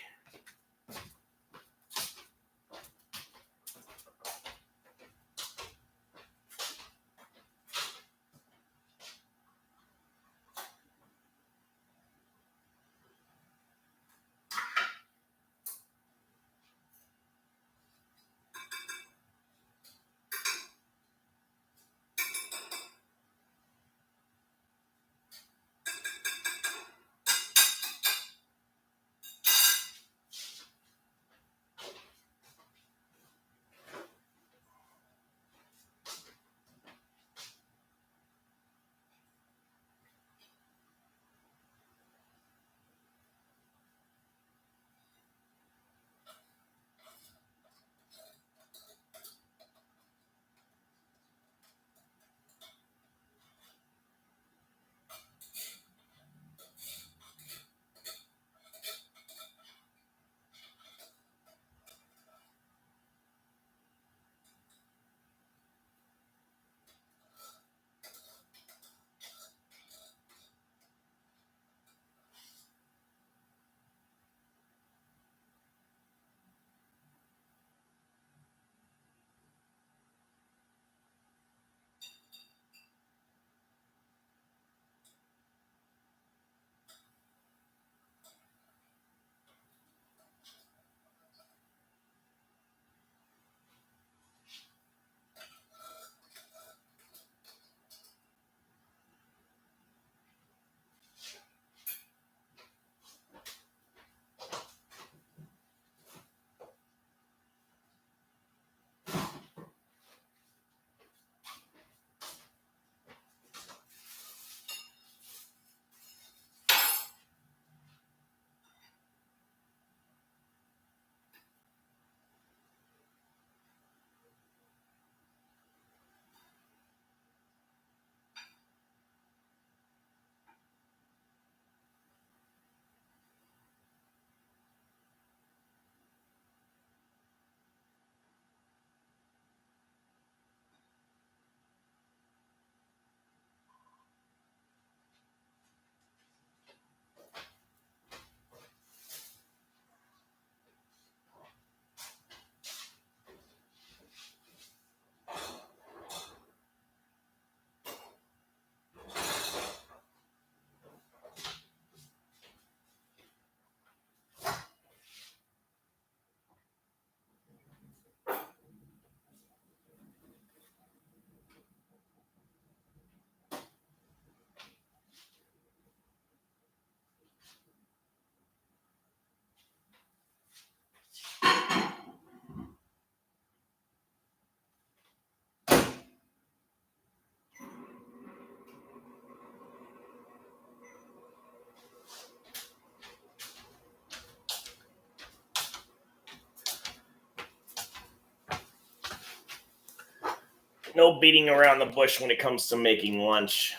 A: No beating around the bush when it comes to making lunch.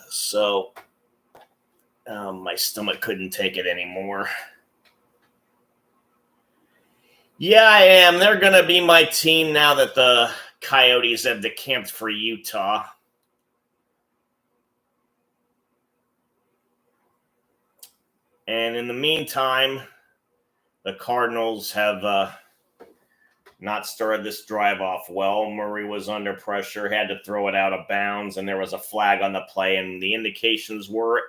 A: So, my stomach couldn't take it anymore. Yeah, I am. They're going to be my team now that the Coyotes have decamped for Utah. And in the meantime, the Cardinals have not started this drive off well. Murray was under pressure, had to throw it out of bounds, and there was a flag on the play, and the indications were,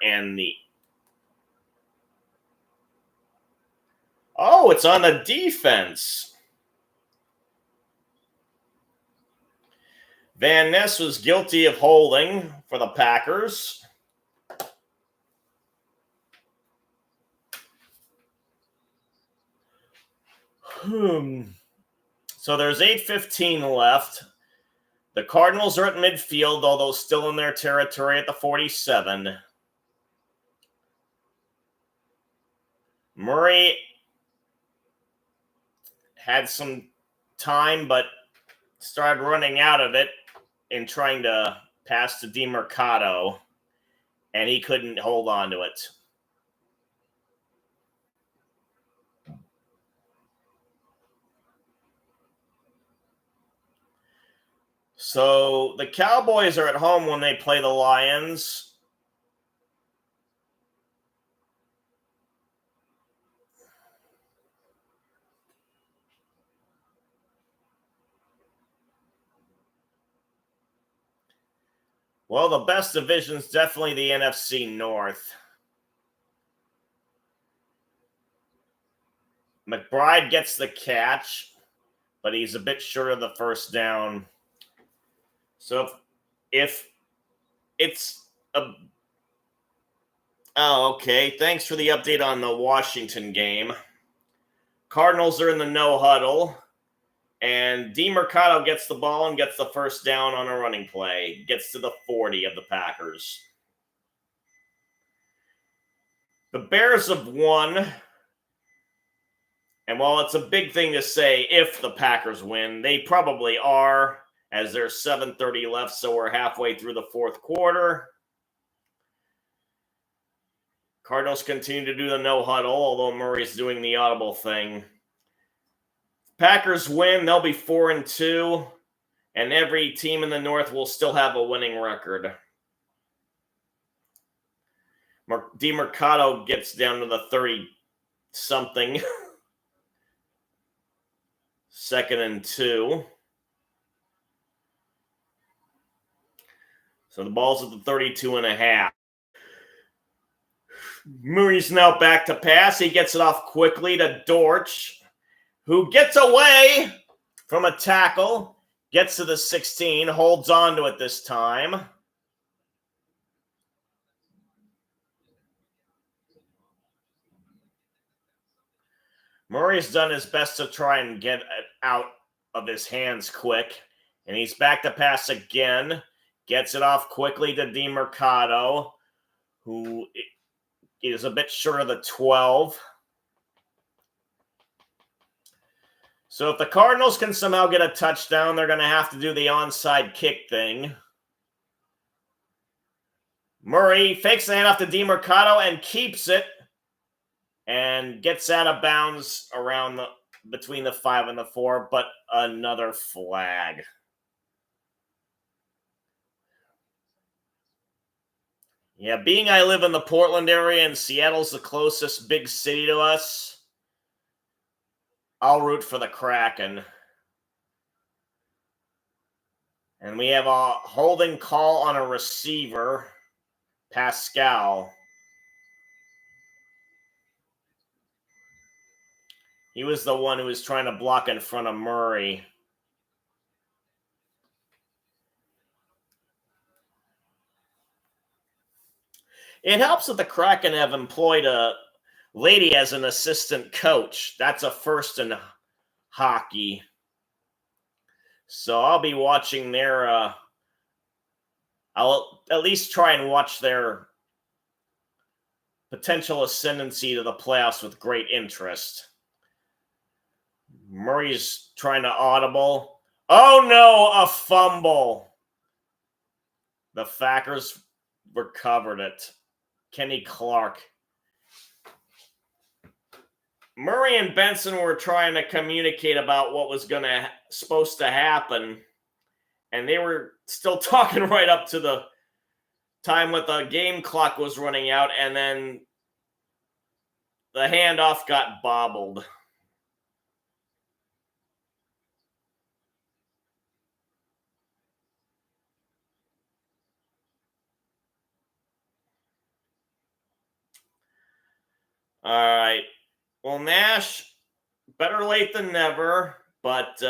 A: Oh, it's on the defense. Van Ness was guilty of holding for the Packers. So there's 8:15 left. The Cardinals are at midfield, although still in their territory at the 47. Murray had some time, but started running out of it in trying to pass to DeMercado, and he couldn't hold on to it. So the Cowboys are at home when they play the Lions. Well, the best division is definitely the NFC North. McBride gets the catch, but he's a bit short of the first down. So if it's a... Oh, okay. Thanks for the update on the Washington game. Cardinals are in the no huddle, and DeMercado gets the ball and gets the first down on a running play. Gets to the 40 of the Packers. The Bears have won, and while it's a big thing to say if the Packers win, they probably are, as there's 7:30 left, so we're halfway through the fourth quarter. Cardinals continue to do the no huddle, although Murray's doing the audible thing. Packers win, they'll be 4-2, and every team in the North will still have a winning record. DeMercado gets down to the 30-something. 2nd and 2. So the ball's at the 32 and a half. Murray's now back to pass. He gets it off quickly to Dortch, who gets away from a tackle, gets to the 16, holds on to it this time. Murray's done his best to try and get it out of his hands quick, and he's back to pass again. Gets it off quickly to DeMercado, who is a bit short of the 12. So if the Cardinals can somehow get a touchdown, they're going to have to do the onside kick thing. Murray fakes the handoff to DeMercado and keeps it and gets out of bounds around between the 5 and the 4, but another flag. Yeah, being I live in the Portland area and Seattle's the closest big city to us, I'll root for the Kraken. And we have a holding call on a receiver, Pascal. He was the one who was trying to block in front of Murray. It helps that the Kraken have employed a lady as an assistant coach. That's a first in hockey. So I'll be watching their... I'll at least try and watch their potential ascendancy to the playoffs with great interest. Murray's trying to audible. Oh no, a fumble. The Packers recovered it. Kenny Clark. Murray and Benson were trying to communicate about what was supposed to happen, and they were still talking right up to the time when the game clock was running out, and then the handoff got bobbled. All right. Well, Nash, better late than never, but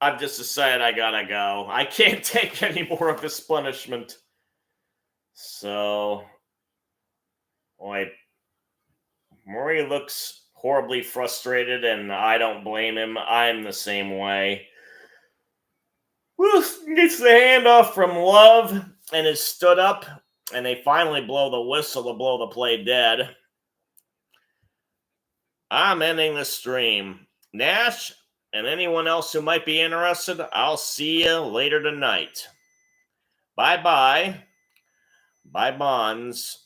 A: I've just decided I gotta go. I can't take any more of this punishment. So, boy, Murray looks horribly frustrated, and I don't blame him. I'm the same way. Wolf gets the handoff from Love and is stood up, and they finally blow the whistle to blow the play dead. I'm ending the stream. Nash and anyone else who might be interested, I'll see you later tonight. Bye-bye. Bye, Bonds.